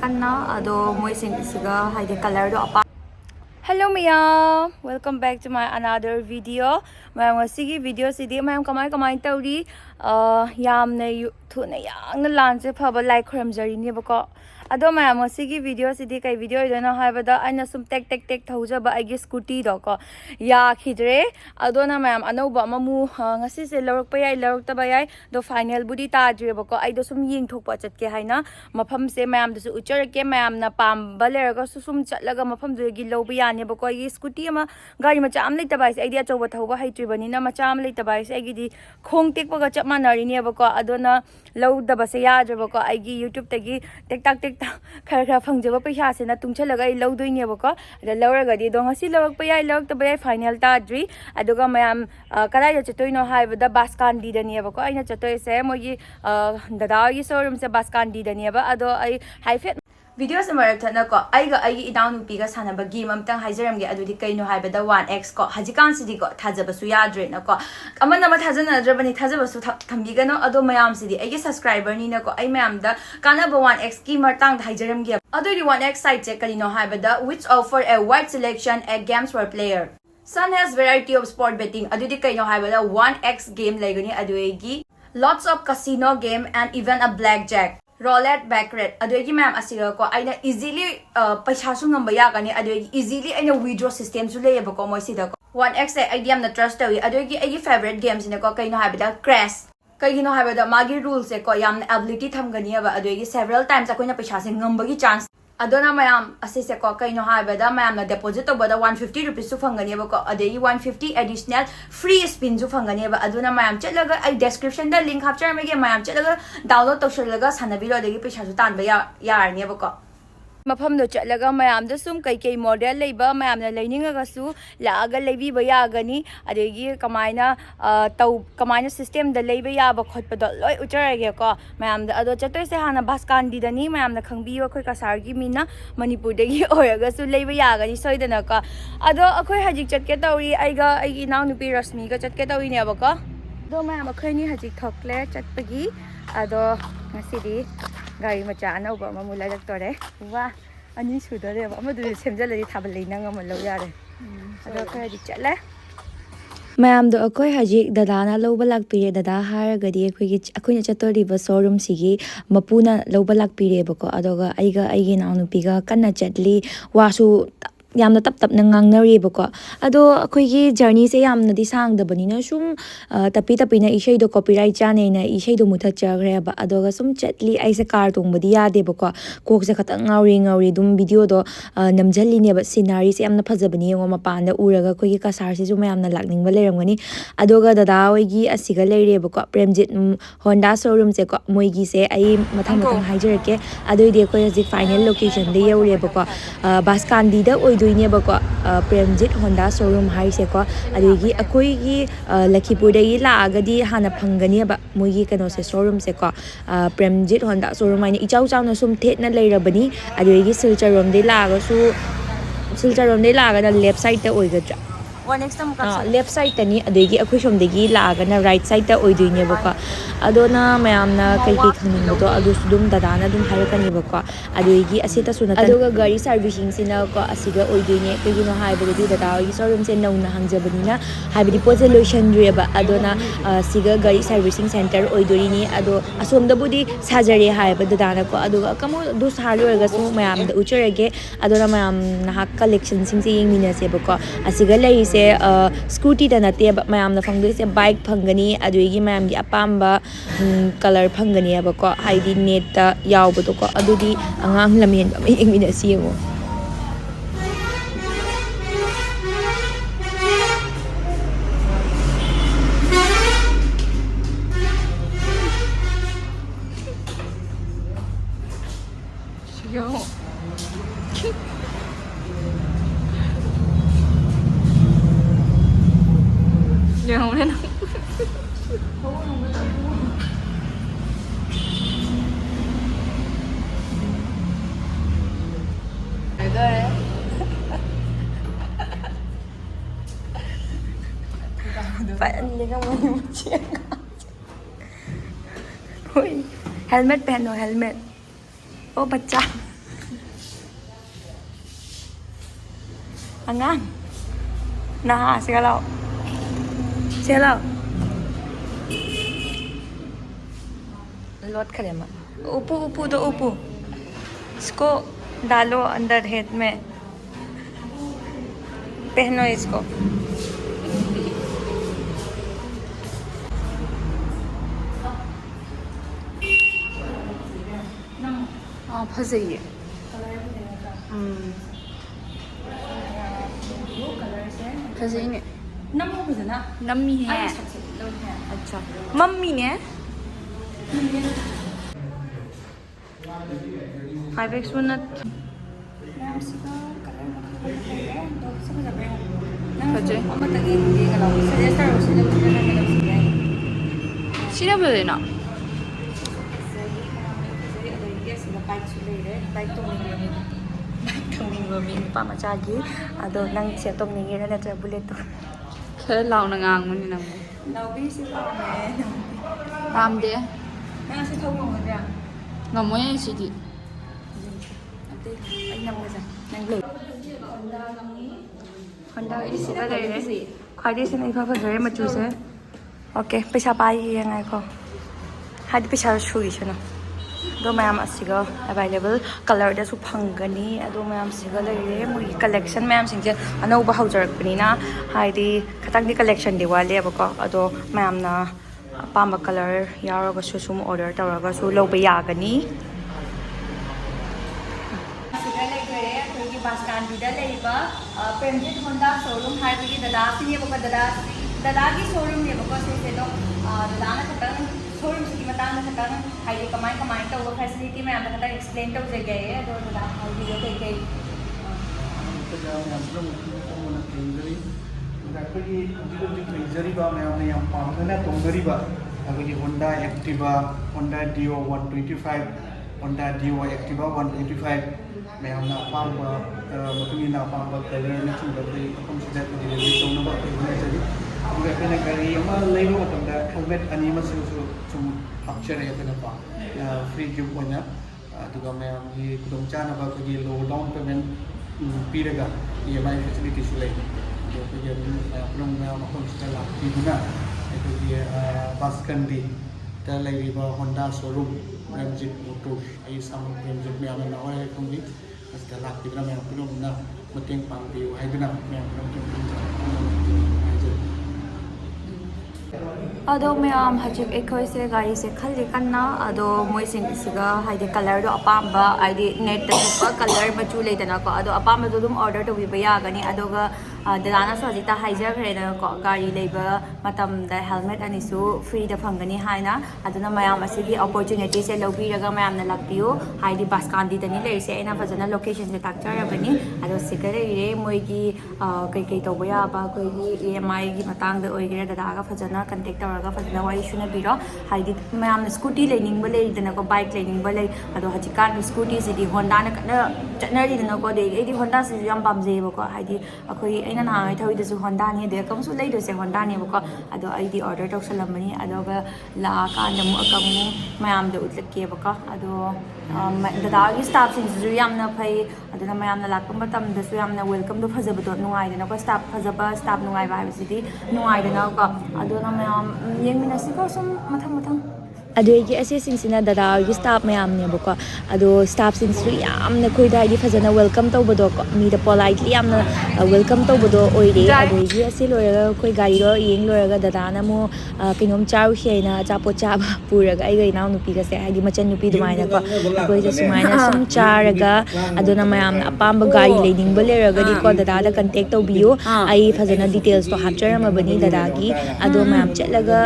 ado moisingisiga haide color do apa. Hello mayam, welcome back to my another video. Mayam ngasigi video sidi mayam kamai tauri yamna thuna yang na lanse phaba like khramjari ni bako. Ado mayam ngasigi video sidi kai video idana haibada aina sum tek thauja agi scooty do ko ya khidre ado na mayam anoba mamu ngasi se lorok pa yai lorok ta ba yai do final budi ta jre bako ai do sum ying thok pa chat ke haina mafam se mayam du uchar ke mayam na pam baler ga sum chatlaga mafam du gi lob yani bako ai scooty ama gari macha am leita bai se ai dia choba thauba haitri bani na macha am leita bai se ai gi di khong tek pa ga chap manari ne bako ado na lo da ba se ya jre bako ai gi youtube ta gi tek tak khara phangjaba paisa se na tungchalaga ai lo doi ne bako da lawra di dong asi lawak pa yai lawak ta bai final ta dri aduga mayam kalai da chatoi no hai bada baskan di da ne bako aina chatoi se mogi dada gi showroom se baskan di da ne ba ado ai high fat video se marak thana ko aiga idang nupi ga sanaba game amtang haijaram ge adudi kaino haibada 1x ko hajikan sidi ko thajaba su yadre na ko amana ma thajana drabani thajaba su thambi ga no ado mayam sidi aige subscriber ni na ko ai mayam da kanaba 1x ki martang da haijaram ge adudi 1x site che kalino haibada which offer a wide selection at games for player. Sun has variety of sport betting adudi kaino haibada 1x game legani aduegi lots of casino game and even a blackjack. Roulette, baccarat, aduegi ma'am asiga ko aina easily paisa su ngamba ya gani aduegi easily aina withdraw system su le ba ko moi sida ko 1x idea na trust tawi aduegi ai favorite games ne ko kaino habida crash kaino habida magi rules e ko yam ability tham gani ba aduegi several times akoina paisa se ngamba gi chance adona mayam asise ko kaino haibada mayam na deposit to bada 150 rupees su fangani ba ko adegi 150 additional free spin su fangani ba aduna mayam chatlaga ai description da link hapchar me ge mayam chatlaga download tawshalaga sanabiro adegi paisa su tan ba yarni ba ko mafam do chatlaga mayam da sum kai model leiba mayam na leininga ga su laaga leibi ba ya gani adegi kamaina system da leiba ya ba khot pa do loi ucharage ko mayam da ado chatoi se hana baskan di dani mayam na khangbi yo khoi kasar gi mina manipur dagi oraga su leiba ya gani soidana ko ado akhoi hajik chatke tauri aiga ai naw nupi rasmi ga chatke tauri ne ba ko do mayam akhoi ni hajik thokle chatpagi ado ngasidi gari macha anauba mamula tore wa ani sudare ba amadu semjalari thabalai nang amalo yare ado khari chatla mayam do akoi hajik dada na loba lakpire dada haragadi akoina chatoriba showroom sigi mapuna loba lakpire bako adoga aiga aigi naunupi ga kanna chatli wasu yamna tap na ngangnari bako ado akoigi journey se yamna di sang da bani na sum tapi na ishai do copyright chane na ishai do mutha chagre ba adoga sum chatli ai se car tong badi ya de bako kok se khata ngauri dum video do namjalli ne ba scenery se yamna phajabani ngo mapan da uraga akoigi kasar se sum yamna lakning ba leramgani adoga dada oigi asiga leire bako premjit honda showroom se ko moigi se ai mathang haijarake adoi de ko ji final location de yaure bako baskandi da doine bako premjit honda showroom hai se ko adigi akoi gi lakhipur dai la agadi hana phangani ba moigi kano se showroom se ko premjit honda showroom ai ichau chau na sum thet na leirabani adigi silcharom dai la ga su silcharom dai la ga da left side ta oigadra left side tani adigi akhoi som degi la ga na right side ta oidoine bako adona mayam na kai khangning do adu sudum dada na dum harakani bako adigi asita suna aduga gari servicing sina ko asiga oidoine kegino haibadi dada gi showroom se nauna hangjabani na haibadi pollution reba adona siga gari servicing center oidorini ado asomda budi sajare haiba dada na ko aduga kamo du salu ga su mayam da ucharage adona mayam na collection sing se yengmina se bako asiga lai se scooty da nate mayam na phangdoi se bike phangani aduigi mayam gi apamba color phangani ba ko haidi net ta yaw ba to ko adudi angang lamen ba mai engmina si mo yo Jangan mana nak. Ada. Phải anh đi không muốn chuyện. Ôi, helmet pehno helmet. Oh बच्चा Angang. Nah, sige lao. Sige lao. Lot खड़े मत. ऊपर तो ऊपर. इसको डालो अंदर head में. पहनो इसको. हाँ फंसइए. फंसइए. नम्मी है ना. नम्मी है. अच्छा. मम्मी ने. 5x वन 시나브레나 ꯅꯨꯄꯥ ꯃꯆꯥꯒꯤ ꯑꯗꯣ ꯅꯪ ꯁꯦꯠ ꯇꯧꯅꯤꯡꯉꯦꯔꯥ ꯅꯠꯇ꯭ꯔꯒ ꯕꯨꯂꯦꯠꯇꯣ ꯈꯔ ꯂꯥꯎꯅ ꯉꯥꯡꯕꯅꯤ ꯅꯪ ꯅꯥꯎꯕꯤꯁꯤ ꯄꯥꯝꯃꯦ ꯄꯥꯝꯗꯦ ꯅꯪ ꯁꯤ ꯊꯧꯕ ꯉꯝꯒꯗ꯭ꯔꯥ ꯉꯝꯃꯣꯏ ꯁꯤꯗꯤ ꯑꯩ ꯉꯝꯒꯗ꯭ꯔꯥ ꯅꯪ ꯂꯩ ꯍꯣꯟꯗꯥꯒꯤ ꯁꯤꯗ ꯂꯩꯔꯦ ꯈ꯭ꯋꯥꯏꯗꯒꯤ ꯁꯤꯅ ꯏꯐ ꯐꯖꯔꯦ ꯃꯆꯨꯁꯦ ꯑꯣꯀꯦ ꯄꯩꯁꯥ ꯄꯥꯏꯒꯦ ꯉꯥꯏꯈꯣ ꯍꯥꯏꯗꯤ ꯄꯩꯁꯥ ꯁꯨꯏꯁꯅꯨ ꯑꯗꯣ ꯃꯌꯥꯝ ꯑꯁꯤꯒ ꯑꯦꯕꯥꯏꯂꯦꯕꯜ ꯀꯂꯔꯗꯁꯨ ꯐꯪꯒꯅꯤ ꯑꯗꯣ ꯃꯌꯥꯝꯁꯤꯒ ꯂꯩꯔꯦ ꯃꯣꯏꯒꯤ ꯀꯂꯦꯛꯁꯟ ꯃꯌꯥꯝꯁꯤꯡꯁꯦ ꯑꯅꯧꯕ ꯍꯧꯖꯔꯛꯄꯅꯤꯅ ꯍꯥꯏꯗꯤ ꯈꯤꯇꯪꯗꯤ ꯀꯂꯦꯛꯁꯟꯗꯤ ꯋꯥꯠꯂꯦꯕꯀꯣ ꯑꯗꯣ ꯃꯌꯥꯝꯅ ꯑꯄꯥꯝꯕ ꯀꯂꯔ ꯌꯥꯎꯔꯒꯁꯨ ꯁꯨꯝ ꯑꯣꯔꯗꯔ ꯇꯧꯔꯒꯁꯨ ꯂꯧꯕ ꯌꯥꯒꯅꯤ ꯁꯤꯗ ꯂꯩꯈ꯭ꯔꯦ ꯑꯩꯈꯣꯏꯒꯤ ꯕꯥꯁꯀꯥꯟꯗꯤꯗ ꯂꯩꯕ ꯄ꯭ꯔꯦꯝꯖꯤꯠ ꯍꯣꯟꯗꯥ ꯁꯣꯔꯨꯝ ꯍꯥꯏꯕꯒꯤ ꯗꯗꯥꯁꯤꯅꯦꯕꯀꯣ ꯗꯗꯥꯒꯤ ꯁꯣꯔꯨꯝꯅꯦꯕꯀꯣ ꯁꯤꯁꯦ ꯑꯗꯣ ꯗꯗꯥꯅ ꯈꯤꯇꯪ ꯁꯣꯔꯨꯝꯁꯤꯒꯤ ꯃꯇꯥꯡꯗ ꯈꯤꯇꯪ ꯍꯥꯏꯗꯤ ꯀꯃꯥꯏ ꯇꯧꯕ ꯐꯦꯁꯤꯂꯤꯇꯤ ꯃꯌꯥꯝꯗ ꯈꯤꯇꯪ ꯑꯦꯛꯁꯄ꯭ꯂꯦꯟ ꯇꯧꯖꯒꯦ ꯑꯗꯣ ꯗꯗꯥ ꯍꯥꯏꯕꯤꯌꯣ ꯀꯩꯀꯩ ꯑꯩꯈꯣꯏꯒꯤ ꯍꯧꯖꯤꯛ ꯍꯧꯖꯤꯛ ꯂꯩꯖꯔꯤꯕ ꯃꯌꯥꯝꯅ ꯌꯥꯝ ꯄꯥꯝꯅꯅ ꯇꯣꯡꯅꯔꯤꯕ ꯑꯩꯈꯣꯏꯒꯤ Honda Activa Honda Dio 125 Honda Dio Activa 125 ꯃꯌꯥꯝꯅ ꯑꯄꯥꯝꯕ ꯃꯇꯨꯡ ꯏꯟꯅ ꯑꯄꯥꯝꯕ ꯀꯂꯔꯅꯆꯤꯡꯕꯗꯒꯤ ꯃꯐꯝꯁꯤꯗ ꯗꯤꯂꯤꯚꯔꯤ ꯇꯧꯅꯕ ꯑꯩꯈꯣꯏ ꯍꯣꯠꯅꯖꯔꯤ ꯑꯗꯨꯒ ꯑꯩꯈꯣꯏꯅ ꯒꯥꯔꯤ ꯑꯃ ꯂꯩꯕ ꯃꯇꯝꯗ ꯍꯦꯜꯃꯦꯠ ꯑꯅꯤ ꯑꯃꯁꯨ ꯁꯨꯝ ꯍꯥꯞꯆꯔꯦ ꯑꯩꯈꯣꯏꯅꯀꯣ ꯐ꯭ꯔꯤ ꯒꯤꯐ ꯑꯣꯏꯅ ꯑꯗꯨꯒ ꯃꯌꯥꯝꯒꯤ ꯈꯨꯗꯣꯡꯆꯥꯅꯕ ꯑꯩꯈꯣꯏꯒꯤ ꯂꯣ ꯗꯥꯎꯟ ꯄꯦꯃꯦꯟ ꯄꯤꯔꯒ EMI ꯐꯦꯁꯤꯂꯤꯇꯤꯁꯨ ꯂꯩ ꯑꯩꯈꯣꯏꯒꯤ ꯑꯗꯨꯝ ꯄꯨꯝꯅꯃꯛ ꯃꯐꯝꯁꯤꯗ ꯂꯥꯛꯄꯤꯗꯨꯅ ꯑꯩꯈꯣꯏꯒꯤ ꯕꯥꯁꯀꯟꯗꯤꯗ ꯂꯩꯔꯤꯕ ꯍꯣꯟꯗꯥ ꯁꯣꯔꯨꯝ ꯄ꯭ꯔꯦꯝꯖꯤꯠ ꯃꯣꯇꯣꯔꯁ ꯑꯩ ꯏꯁꯥꯃꯛ ꯄ꯭ꯔꯦꯝꯖꯤꯠ ꯃꯌꯥꯝꯅ ꯅꯍꯥꯟꯋꯥꯏ ꯈꯪꯕꯤ ꯃꯁꯤꯗ ꯂꯥꯛꯄꯤꯗꯨꯅ ꯃꯌꯥꯝ ꯄꯨꯝꯅꯃꯛꯅ ꯃꯇꯦꯡ ꯄꯥꯡꯕꯤꯌꯨ ꯍꯥꯏꯗꯨꯅ ꯃꯌꯥꯝ ꯑꯗꯣ ꯃꯌꯥꯝ ꯍꯧꯖꯤꯛ ꯑꯩꯈꯣꯏꯁꯦ ꯒꯥꯔꯤꯁꯦ ꯈꯜꯂꯤ ꯀꯟꯅ ꯑꯗꯣ ꯃꯣꯏꯁꯤꯡꯁꯤꯒ ꯍꯥꯏꯗꯤ ꯀꯂꯔꯗꯣ ꯑꯄꯥꯝꯕ ꯍꯥꯏꯗꯤ ꯅꯦꯠꯇ ꯊꯣꯛꯄ ꯀꯂꯔ ꯃꯆꯨ ꯂꯩꯗꯅꯀꯣ ꯑꯗꯣ ꯑꯄꯥꯝꯕꯗꯣ ꯑꯗꯨꯝ ꯑꯣꯔꯗꯔ ꯇꯧꯕꯤꯕ ꯌꯥꯒꯅꯤ ꯑꯗꯨꯒ ꯗꯗꯥꯅꯁꯨ ꯍꯧꯖꯤꯛꯇ ꯍꯥꯏꯖꯈ꯭ꯔꯦꯗꯅꯀꯣ ꯒꯥꯔꯤ ꯂꯩꯕ ꯃꯇꯝꯗ ꯍꯦꯜꯃꯦꯠ ꯑꯅꯤꯁꯨ ꯐ꯭ꯔꯤꯗ ꯐꯪꯒꯅꯤ ꯍꯥꯏꯅ ꯑꯗꯨꯅ ꯃꯌꯥꯝ ꯑꯁꯤꯒꯤ ꯑꯣꯄꯣꯔꯆꯨꯅꯤꯇꯤꯁꯦ ꯂꯧꯕꯤꯔꯒ ꯃꯌꯥꯝꯅ ꯂꯥꯛꯄꯤꯌꯨ ꯍꯥꯏꯗꯤ ꯕꯥꯁꯀꯥꯟꯗꯤꯗꯅꯤ ꯂꯩꯔꯤꯁꯦ ꯑꯩꯅ ꯐꯖꯅ ꯂꯣꯀꯦꯁꯟꯁꯦ ꯇꯥꯛꯆꯔꯕꯅꯤ ꯑꯗꯣ ꯁꯤꯗ ꯂꯩꯔꯦ ꯃꯣꯏꯒꯤ ꯀꯩꯀꯩ ꯇꯧꯕ ꯌꯥꯕ ꯑꯩꯈꯣꯏꯒꯤ EMIꯒꯤ ꯃꯇꯥꯡꯗ ꯑꯣꯏꯒꯦꯔꯥ ꯗꯗꯥꯒ ꯐꯖꯅ ꯀꯟꯇꯦꯛ ꯇꯧꯔꯒ ꯐꯖꯅ ꯋꯥꯔꯤ ꯁꯨꯅꯕꯤꯔꯣ ꯍꯥꯏꯗꯤ ꯃꯌꯥꯝꯅ ꯁ꯭ꯀꯨꯇꯤ ꯂꯩꯅꯤꯡꯕ ꯂꯩꯗꯅꯀꯣ ꯕꯥꯏꯛ ꯂꯩꯅꯤꯡꯕ ꯂꯩ ꯑꯗꯣ ꯍꯧꯖꯤꯛꯀꯥꯟꯒꯤ ꯁ꯭ꯀꯨꯇꯤꯁꯤꯗꯤ ꯍꯣꯟꯗꯥꯅ ꯀꯟꯅ ꯆꯠꯅꯔꯤꯗꯅꯀꯣ ꯑꯗꯩ ꯑꯩꯗꯤ ꯍꯣꯟꯗꯥꯁꯤꯁꯨ ꯌꯥꯝ ꯄꯥꯝꯖꯩꯌꯦꯕꯀꯣ ꯍꯥꯏꯗꯤ ꯑꯩꯈꯣꯏ ꯑꯩꯅ ꯅꯍꯥꯟꯋꯥꯏ ꯊꯧꯔꯤꯗꯨꯁꯨ ꯍꯣꯟꯗꯥꯅꯤ ꯑꯗꯩ ꯑꯀꯪꯁꯨ ꯂꯩꯗꯣꯏꯁꯦ ꯍꯣꯟꯗꯥꯅꯦꯕꯀꯣ ꯑꯗꯣ ꯑꯩꯗꯤ ꯑꯣꯔꯗꯔ ꯇꯧꯁꯜꯂꯝꯕꯅꯤ ꯑꯗꯨꯒ ꯂꯥꯛꯑꯀꯥꯟꯗ ꯑꯃꯨꯛ ꯑꯀꯪ ꯃꯌꯥꯝꯗ ꯎꯠꯂꯛꯀꯦꯕꯀꯣ ꯑꯗꯣ ꯗꯗꯥꯒꯤ ꯁ꯭ꯇꯥꯐꯁꯤꯡꯁꯤꯁꯨ ꯌꯥꯝꯅ ꯐꯩ ꯑꯗꯨꯅ ꯃꯌꯥꯝꯅ ꯂꯥꯛꯄ ꯃꯇꯝꯗꯁꯨ ꯌꯥꯝꯅ ꯋꯦꯜꯀꯝꯗꯣ ꯐꯖꯕꯗꯣ ꯅꯨꯡꯉꯥꯏꯗꯅꯀꯣ ꯁ꯭ꯇꯥꯐ ꯐꯖꯕ ꯁ꯭ꯇꯥꯐ ꯅꯨꯡꯉꯥꯏꯕ ꯍꯥꯏꯕꯁꯤꯗꯤ ꯅꯨꯡꯉꯥꯏꯗꯅꯀꯣ ꯑꯗꯨꯅ ꯃꯌꯥꯝ ꯌꯦꯡꯃꯤꯟꯅꯁꯤꯀꯣ ꯁꯨꯝ ꯃꯊꯪ ꯑꯗꯨꯒꯤ ꯑꯁꯤꯁꯤꯡꯁꯤꯅ ꯗꯗꯥꯒꯤ ꯁ꯭ꯇꯥꯐ ꯃꯌꯥꯝꯅꯦꯕꯀꯣ ꯑꯗꯣ ꯁ꯭ꯇꯥꯐꯁꯤꯡꯁꯤꯁꯨ ꯌꯥꯝꯅ ꯑꯩꯈꯣꯏꯗ ꯍꯥꯏꯗꯤ ꯐꯖꯅ ꯋꯦꯜꯀꯝ ꯇꯧꯕꯗꯣꯀꯣ ꯃꯤꯗ ꯄꯣꯂꯥꯏꯠꯂꯤ ꯌꯥꯝꯅ ꯋꯦꯜꯀꯝ ꯇꯧꯕꯗꯣ ꯑꯣꯏꯔꯦ ꯑꯗꯒꯤ ꯑꯁꯤ ꯂꯣꯏꯔꯒ ꯑꯩꯈꯣꯏ ꯒꯥꯔꯤꯗꯣ ꯌꯦꯡ ꯂꯣꯏꯔꯒ ꯗꯗꯥꯅ ꯑꯃꯨꯛ ꯀꯩꯅꯣꯝ ꯆꯥꯔꯨꯁꯤ ꯍꯥꯏꯅ ꯑꯆꯥꯄꯣꯠ ꯆꯥꯕ ꯄꯨꯔꯒ ꯑꯩꯒ ꯏꯅꯥꯎꯅꯨꯄꯤꯒꯁꯦ ꯍꯥꯏꯗꯤ ꯃꯆꯟꯅꯨꯄꯤ ꯑꯗꯨꯃꯥꯏꯅꯀꯣ ꯑꯩꯈꯣꯏꯁꯦ ꯁꯨꯃꯥꯏꯅ ꯁꯨꯝ ꯆꯥꯔꯒ ꯑꯗꯨꯅ ꯃꯌꯥꯝꯅ ꯑꯄꯥꯝꯕ ꯒꯥꯔꯤ ꯂꯩꯅꯤꯡꯕ ꯂꯩꯔꯒꯗꯤꯀꯣ ꯗꯗꯥꯗ ꯀꯟꯇꯦꯛ ꯇꯧꯕꯤꯌꯨ ꯑꯩ ꯐꯖꯅ ꯗꯤꯇꯦꯜꯁꯇꯣ ꯍꯥꯞꯆꯔꯝꯃꯕꯅꯤ ꯗꯗꯥꯒꯤ ꯑꯗꯣ ꯃꯌꯥꯝ ꯆꯠꯂꯒ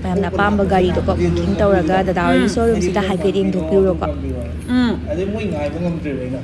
ꯃꯌꯥꯝꯅ ꯑꯄꯥꯝꯕ ꯒꯥꯔꯤꯗꯣꯀꯣ ꯕꯨꯀꯤꯡ ꯇꯧꯔꯒ ꯗꯗꯥ ꯍꯣꯏꯒꯤ ꯁꯣꯔꯨꯝꯁꯤꯗ ꯍꯥꯏꯐꯦꯠ ꯌꯦꯡꯊꯣꯛꯄꯤꯔꯣꯀꯣ ꯑꯗꯩ ꯃꯣꯏ ꯉꯥꯏꯕ ꯉꯝꯗ꯭ꯔꯦꯕ ꯑꯩꯅ